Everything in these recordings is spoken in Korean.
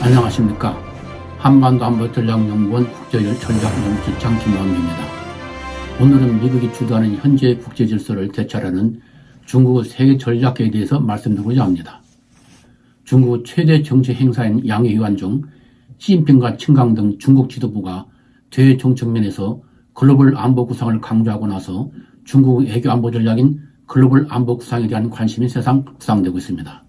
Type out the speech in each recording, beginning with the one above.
안녕하십니까. 한반도 안보전략연구원 국제전략연구실장 김원규입니다. 오늘은 미국이 주도하는 현재의 국제질서를 대처하는 중국의 세계 전략에 대해서 말씀드리고자 합니다. 중국 최대 정치 행사인 양회의원 중 시진핑과 칭강 등 중국 지도부가 대외 정책 면에서 글로벌 안보 구상을 강조하고 나서 중국의 외교 안보 전략인 글로벌 안보 구상에 대한 관심이 세상 부상되고 있습니다.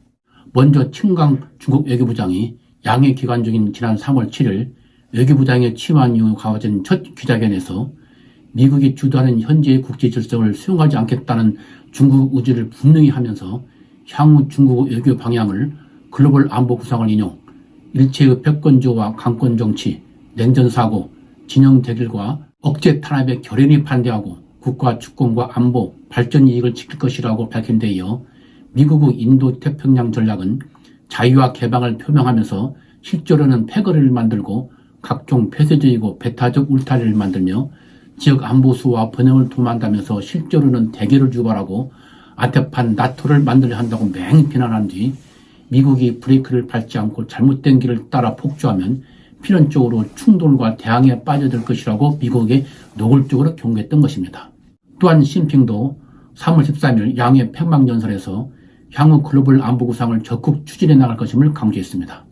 먼저 칭강 중국 외교부장이 양회 기간 중인 지난 3월 7일 외교부장에 취임한 이후 가진 첫 기자회견에서 미국이 주도하는 현재의 국제 질서를 수용하지 않겠다는 중국 의지를 분명히 하면서 향후 중국 외교 방향을 글로벌 안보 구상을 인용, 일체의 패권주의와 강권 정치, 냉전 사고, 진영 대결과 억제 탄압에 결연히 반대하고 국가 주권과 안보, 발전 이익을 지킬 것이라고 밝힌 데 이어 미국의 인도 태평양 전략은 자유와 개방을 표명하면서 실제로는 패거리를 만들고 각종 폐쇄적이고 배타적 울타리를 만들며 지역 안보 수호와 번영을 도모한다면서 실제로는 대결을 유발하고 아테판 나토를 만들려 한다고 맹 비난한 뒤 미국이 브레이크를 밟지 않고 잘못된 길을 따라 폭주하면 필연적으로 충돌과 대항에 빠져들 것이라고 미국에 노골적으로 경고했던 것입니다. 또한 시진핑도 3월 13일 양회 팽막연설에서 향후 글로벌 안보 구상을 적극 추진해 나갈 것임을 강조했습니다.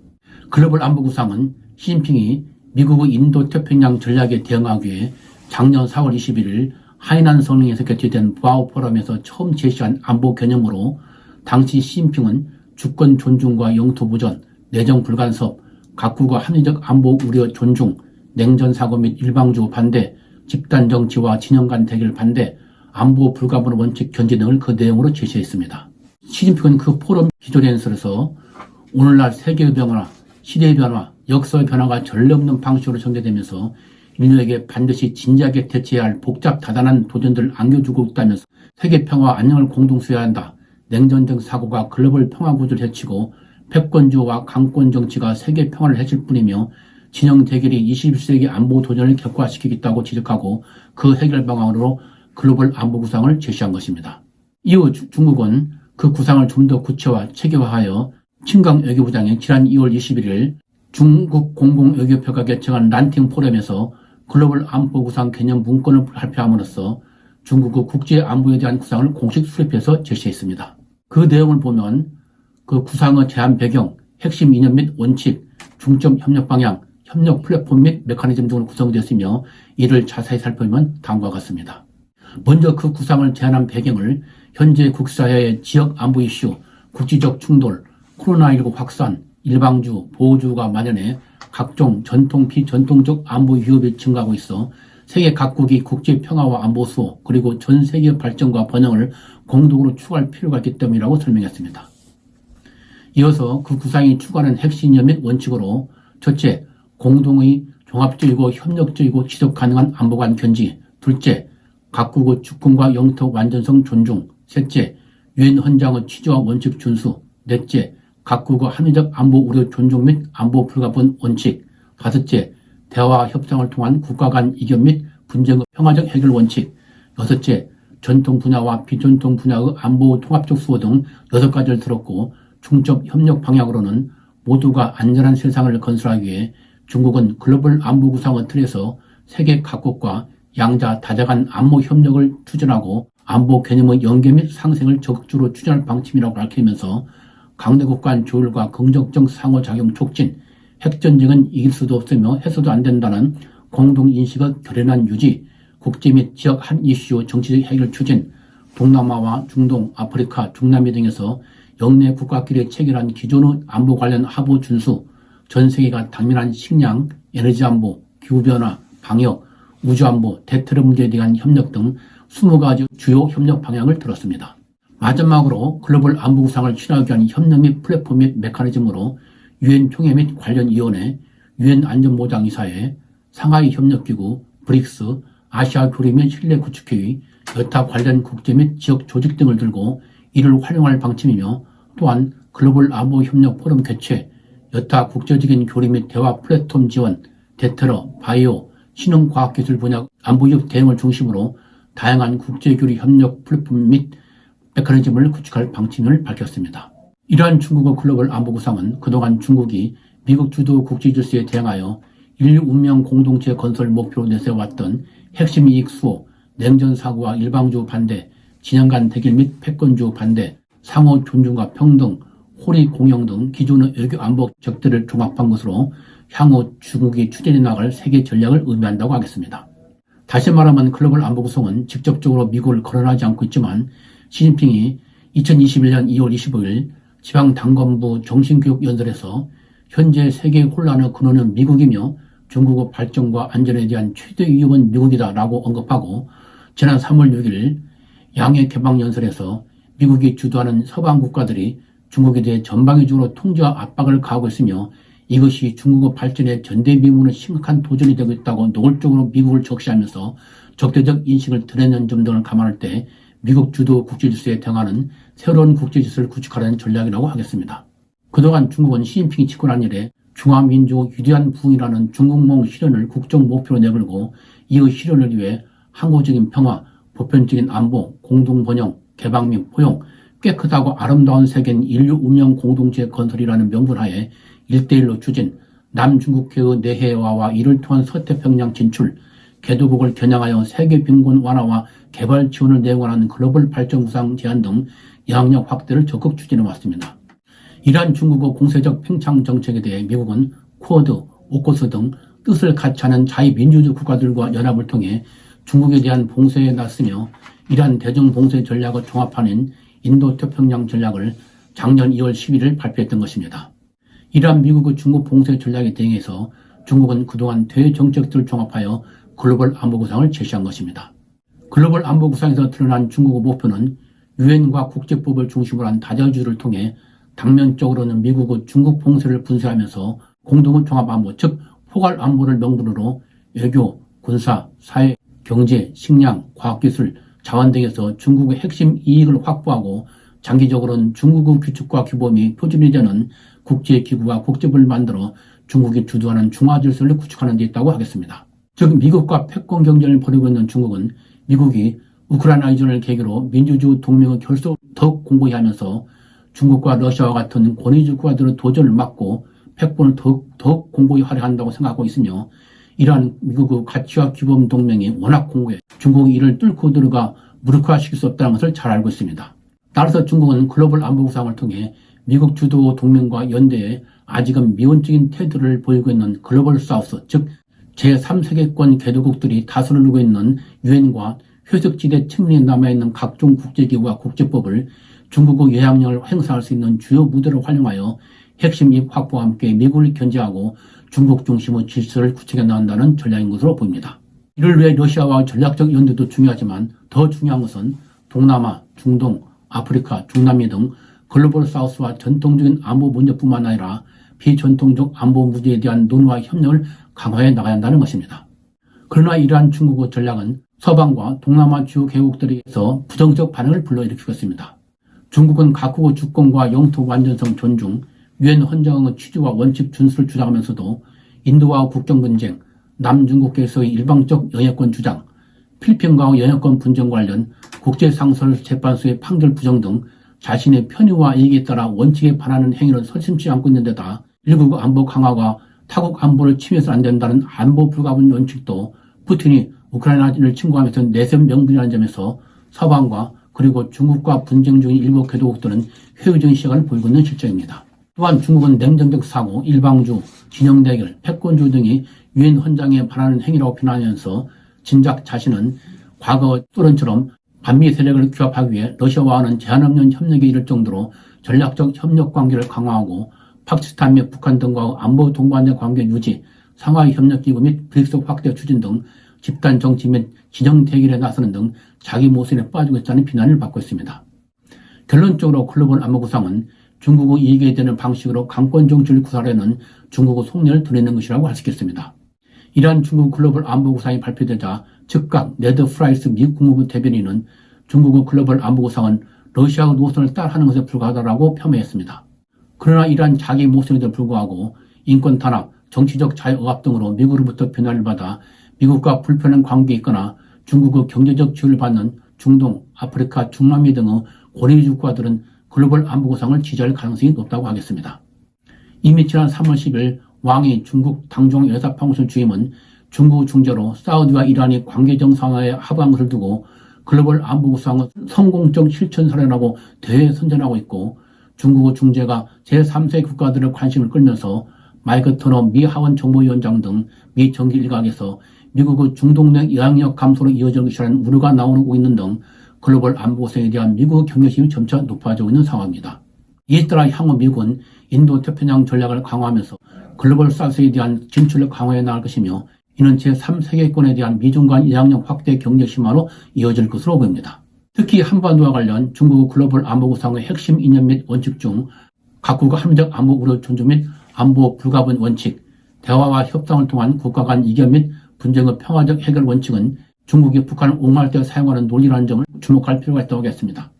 글로벌 안보 구상은 시진핑이 미국의 인도 태평양 전략에 대응하기 위해 작년 4월 21일 하이난 성명에서 개최된 부하오 포럼에서 처음 제시한 안보 개념으로 당시 시진핑은 주권 존중과 영토 보전, 내정 불간섭, 각국의 합리적 안보 우려 존중, 냉전 사고 및 일방주의 반대, 집단 정치와 진영 간 대결 반대, 안보 불가분 원칙 견제 등을 그 내용으로 제시했습니다. 시진핑은 그 포럼 기조연설에서 오늘날 세계의 변화, 시대의 변화, 역사의 변화가 전례 없는 방식으로 전개되면서 인류에게 반드시 진지하게 대처해야 할 복잡 다단한 도전들을 안겨주고 있다면서 세계 평화와 안녕을 공동 수여해야 한다. 냉전적 사고가 글로벌 평화 구조를 해치고 패권주의와 강권 정치가 세계 평화를 해칠 뿐이며 진영 대결이 21세기 안보 도전을 격화시키겠다고 지적하고 그 해결 방안으로 글로벌 안보 구상을 제시한 것입니다. 이후 중국은 그 구상을 좀 더 구체화, 체계화하여 칭강 외교부장이 지난 2월 21일 중국 공공외교표가 개최한 란팅 포럼에서 글로벌 안보 구상 개념 문건을 발표함으로써 중국의 국제 안보에 대한 구상을 공식 수립해서 제시했습니다. 그 내용을 보면 그 구상의 제안 배경, 핵심 이념 및 원칙, 중점 협력 방향, 협력 플랫폼 및 메커니즘 등으로 구성되었으며 이를 자세히 살펴보면 다음과 같습니다. 먼저 그 구상을 제안한 배경을 현재 국사회의 지역 안보 이슈, 국지적 충돌, 코로나19 확산, 일방주, 보호주의가 만연해 각종 전통, 비전통적 안보 위협이 증가하고 있어 세계 각국이 국제 평화와 안보 수호, 그리고 전 세계 발전과 번영을 공동으로 추구할 필요가 있기 때문이라고 설명했습니다. 이어서 그 구상이 추구하는 핵심 이념 및 원칙으로 첫째, 공동의 종합적이고 협력적이고 지속 가능한 안보관 견지, 둘째, 각국의 주권과 영토 완전성 존중, 셋째, 유엔 헌장의 취지와 원칙 준수, 넷째, 각국의 합리적 안보 우려 존중 및 안보 불가분 원칙, 다섯째, 대화와 협상을 통한 국가 간 이견 및 분쟁의 평화적 해결 원칙, 여섯째, 전통 분야와 비전통 분야의 안보 통합적 수호 등 6가지를 들었고 중점 협력 방향으로는 모두가 안전한 세상을 건설하기 위해 중국은 글로벌 안보 구상의 틀에서 세계 각국과 양자 다자간 안보 협력을 추진하고 안보 개념의 연계 및 상생을 적극적으로 추진할 방침이라고 밝히면서 강대국 간 조율과 긍정적 상호작용 촉진, 핵전쟁은 이길 수도 없으며 해서도 안 된다는 공동인식의 결연한 유지, 국제 및 지역 한 이슈 정치적 해결 추진, 동남아와 중동, 아프리카, 중남미 등에서 영내 국가끼리 체결한 기존의 안보 관련 합의 준수, 전 세계가 당면한 식량, 에너지 안보, 기후변화, 방역, 우주안보, 대테러 문제에 대한 협력 등 20가지 주요 협력 방향을 들었습니다. 마지막으로 글로벌 안보 구상을 추진하기 위한 협력 및 플랫폼 및 메커니즘으로 유엔 총회 및 관련 위원회, 유엔 안전보장이사회, 상하이 협력기구, 브릭스, 아시아 교류 및 신뢰 구축회의, 여타 관련 국제 및 지역 조직 등을 들고 이를 활용할 방침이며 또한 글로벌 안보 협력 포럼 개최, 여타 국제적인 교류 및 대화 플랫폼 지원, 대테러, 바이오, 신흥과학기술 분야 안보위협 대응을 중심으로 다양한 국제교류 협력 플랫폼 및 메커니즘을 구축할 방침을 밝혔습니다. 이러한 중국의 글로벌 안보 구상은 그동안 중국이 미국 주도 국제 질서에 대항하여 인류 운명 공동체 건설 목표로 내세워왔던 핵심 이익 수호, 냉전 사고와 일방주의 반대, 진영 간 대결 및 패권주의 반대, 상호 존중과 평등, 호리 공영 등 기존의 외교 안보 적들을 종합한 것으로 향후 중국이 추진해 나갈 세계 전략을 의미한다고 하겠습니다. 다시 말하면 글로벌 안보 구성은 직접적으로 미국을 거론하지 않고 있지만 시진핑이 2021년 2월 25일 지방당권부 정신교육연설에서 현재 세계 혼란의 근원은 미국이며 중국의 발전과 안전에 대한 최대 위협은 미국이다 라고 언급하고 지난 3월 6일 양해 개방연설에서 미국이 주도하는 서방 국가들이 중국에 대해 전방위적으로 통제와 압박을 가하고 있으며 이것이 중국의 발전에 전대미문의 심각한 도전이 되고 있다고 노골적으로 미국을 적시하면서 적대적 인식을 드러내는 점 등을 감안할 때 미국 주도 국제질서에 대응하는 새로운 국제질서를 구축하려는 전략이라고 하겠습니다. 그동안 중국은 시진핑이 집권한 이래 중화민족 위대한 부흥이라는 중국몽 실현을 국정 목표로 내걸고 이의 실현을 위해 항구적인 평화, 보편적인 안보, 공동번영, 개방 및 포용, 깨끗하고 아름다운 세계인 인류 운명 공동체 건설이라는 명분하에 1대1로 추진, 남중국해의 내해화와 이를 통한 서태평양 진출, 개도국을 겨냥하여 세계 빈곤 완화와 개발 지원을 내관하는 글로벌 발전 구상 제안 등 영향력 확대를 적극 추진해 왔습니다. 이러한 중국의 공세적 팽창 정책에 대해 미국은 쿼드, 오코스 등 뜻을 같이 하는 자유민주주의 국가들과 연합을 통해 중국에 대한 봉쇄에 나서며 이러한 대중 봉쇄 전략을 종합하는 인도태평양 전략을 작년 2월 11일 발표했던 것입니다. 이러한 미국의 중국 봉쇄 전략에 대응해서 중국은 그동안 대정책들을 종합하여 글로벌 안보 구상을 제시한 것입니다. 글로벌 안보 구상에서 드러난 중국의 목표는 유엔과 국제법을 중심으로 한 다자주의를 통해 당면적으로는 미국의 중국 봉쇄를 분쇄하면서 공동의 종합 안보, 즉 포괄 안보를 명분으로 외교, 군사, 사회, 경제, 식량, 과학기술, 자원 등에서 중국의 핵심 이익을 확보하고 장기적으로는 중국의 규칙과 규범이 표준이 되는 국제기구와 국제법을 만들어 중국이 주도하는 중화질서를 구축하는 데 있다고 하겠습니다. 즉 미국과 패권 경쟁을 벌이고 있는 중국은 미국이 우크라이나 이전을 계기로 민주주의 동맹의 결속을 더욱 공고히 하면서 중국과 러시아와 같은 권위주의 국가들의 도전을 막고 패권을 더욱 공고히 하려 한다고 생각하고 있으며 이러한 미국의 가치와 규범 동맹이 워낙 공고해 중국이 이를 뚫고 들어가 무력화시킬 수 없다는 것을 잘 알고 있습니다. 따라서 중국은 글로벌 안보 구상을 통해 미국 주도 동맹과 연대에 아직은 미온적인 태도를 보이고 있는 글로벌 사우스, 즉 제3세계권 개도국들이 다수를 이루고 있는 유엔과 효적지대 측면에 남아있는 각종 국제기구와 국제법을 중국의 영향력을 행사할 수 있는 주요 무대로 활용하여 핵심 이익 확보와 함께 미국을 견제하고 중국 중심의 질서를 구축해 나간다는 전략인 것으로 보입니다. 이를 위해 러시아와의 전략적 연대도 중요하지만 더 중요한 것은 동남아, 중동, 아프리카, 중남미 등 글로벌 사우스와 전통적인 안보 문제뿐만 아니라 비전통적 안보 문제에 대한 논의와 협력을 강화해 나가야 한다는 것입니다. 그러나 이러한 중국의 전략은 서방과 동남아 주요 개국들에서 부정적 반응을 불러일으키고 있습니다. 중국은 각국의 주권과 영토 완전성 존중, 유엔 헌장의 취지와 원칙 준수를 주장하면서도 인도와 국경 분쟁, 남중국해에서의 일방적 영해권 주장, 필리핀과의 영해권 분쟁 관련 국제상설 재판소의 판결 부정 등 자신의 편의와 이익에 따라 원칙에 반하는 행위를 서슴지 않고 있는 데다 일국 안보 강화가 타국 안보를 침해해서는 안 된다는 안보 불가분 원칙도 푸틴이 우크라이나를 침공하면서 내세운 명분이라는 점에서 서방과 그리고 중국과 분쟁 중인 일부 개도국들은 회의적인 시각을 보이고 있는 실정입니다. 또한 중국은 냉정적 사고, 일방주, 진영 대결, 패권주의 등이 유엔 헌장에 반하는 행위라고 비난하면서 진작 자신은 과거 소련처럼 반미 세력을 규합하기 위해 러시아와는 제한 없는 협력에 이를 정도로 전략적 협력 관계를 강화하고 파키스탄 및 북한 등과 안보 동반자 관계 유지, 상하이 협력기구 및 브릭스 확대 추진 등 집단 정치 및 진영 대결에 나서는 등 자기 모순에 빠지고 있다는 비난을 받고 있습니다. 결론적으로 글로벌 안보 구상은 중국의 이익에 되는 방식으로 강권 정치를 구사하려는 중국의 속내를 드러내는 것이라고 할 수 있겠습니다. 이러한 중국 글로벌 안보 구상이 발표되자 즉각 네드 프라이스 미국 국무부 대변인은 중국의 글로벌 안보 구상은 러시아의 노선을 따라하는 것에 불과하다고 폄훼했습니다. 그러나 이러한 자기 모순에도 불구하고 인권 탄압, 정치적 자유억압 등으로 미국으로부터 비난을 받아 미국과 불편한 관계에 있거나 중국의 경제적 지원을 받는 중동, 아프리카, 중남미 등의 권위주의 국가들은 글로벌 안보 구상을 지지할 가능성이 높다고 하겠습니다. 이미 지난 3월 10일 왕이 중국 당종 여사파무선 주임은 중국 중재로 사우디와 이란이 관계 정상화에 합의한 것을 두고 글로벌 안보 구상은 성공적 실천사례라고 대선전하고 있고, 중국 중재가 제3세 국가들의 관심을 끌면서 마이크 터너 미 하원 정보위원장 등 미 정기 일각에서 미국의 중동 내 영향력 감소로 이어질 것이라는 우려가 나오고 있는 등 글로벌 안보 구상에 대한 미국의 경계심이 점차 높아지고 있는 상황입니다. 이에 따라 향후 미국은 인도 태평양 전략을 강화하면서 글로벌 사우스에 대한 진출력 강화해 나갈 것이며, 이는 제3세계권에 대한 미중 간 영향력 확대 경제 심화로 이어질 것으로 보입니다. 특히 한반도와 관련 중국의 글로벌 안보 구상의 핵심 이념 및 원칙 중 각국의 합리적 안보 우려 존중 및 안보 불가분 원칙, 대화와 협상을 통한 국가 간 이견 및 분쟁의 평화적 해결 원칙은 중국이 북한을 옹호할 때 사용하는 논리라는 점을 주목할 필요가 있다고 하겠습니다.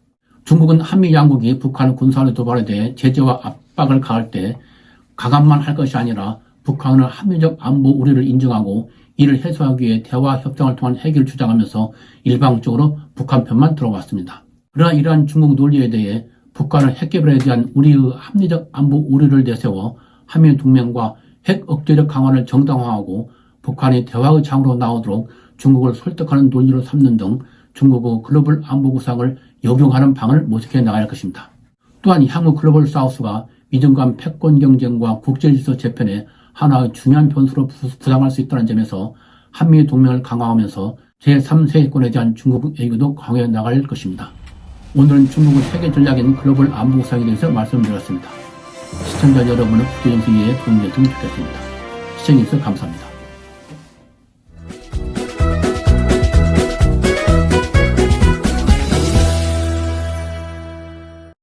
중국은 한미 양국이 북한 군사력 도발에 대해 제재와 압박을 가할 때 강압만 할 것이 아니라 북한의 합리적 안보 우려를 인정하고 이를 해소하기 위해 대화 협상을 통한 해결을 주장하면서 일방적으로 북한 편만 들어왔습니다. 그러나 이러한 중국 논리에 대해 북한의 핵개발에 대한 우리의 합리적 안보 우려를 내세워 한미 동맹과 핵 억제력 강화를 정당화하고 북한이 대화의 장으로 나오도록 중국을 설득하는 논리로 삼는 등 중국의 글로벌 안보 구상을 역용하는 방을 모색해 나가야 할 것입니다. 또한 향후 글로벌 사우스가 미중 간 패권 경쟁과 국제질서 재편에 하나의 중요한 변수로 부상할 수 있다는 점에서 한미 동맹을 강화하면서 제3세계권에 대한 중국 애교도 강화해 나갈 것입니다. 오늘은 중국의 세계 전략인 글로벌 안보 구상에 대해서 말씀드렸습니다. 시청자 여러분의 국제정세 이해에 도움이 됐으면 좋겠습니다. 시청해주셔서 감사합니다.